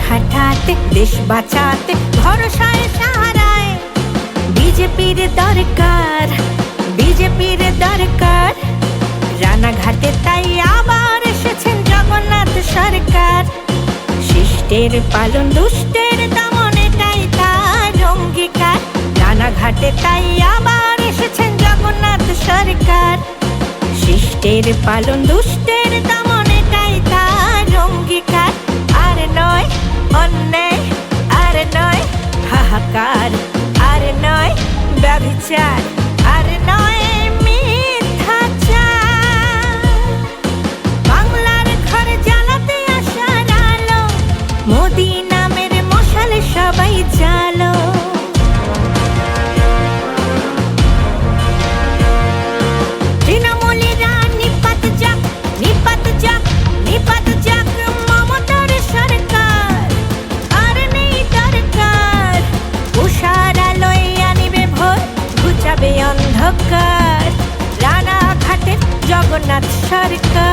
খাটাতে দেশ বাঁচাতে ভরসায় সাহারায় বিজেপির দরকার, বিজেপির দরকার। রানাঘাটে তাই আবার এসেছেন জগন্নাথ সরকার। শিষ্টের পালন দুষ্টের দমন এটাই তার অঙ্গীকার। রানাঘাটে তাই আবার এসেছেন জগন্নাথ সরকার। শিষ্টের পালন দুষ্টের দমন এটাই তার অঙ্গীকার। আর নয় অন্যায়, আর নয় হাহাকার, আর নয় ব্যভিচার, আর নয় মিথ্যাচার। বাংলার ঘরে জ্বালাতে আসার আলো, মোদি নামের মশালে সবাই জ্বালো। তৃণমূলীরা নিপাত যাক, নিপাত যাক, নিপাত যাক মমতার সরকার। আর নেই দরকার উষার আলোয় আনিবে ভোর, ঘুচাবে অন্ধকার। রানাঘাটের জগন্নাথ সরকার।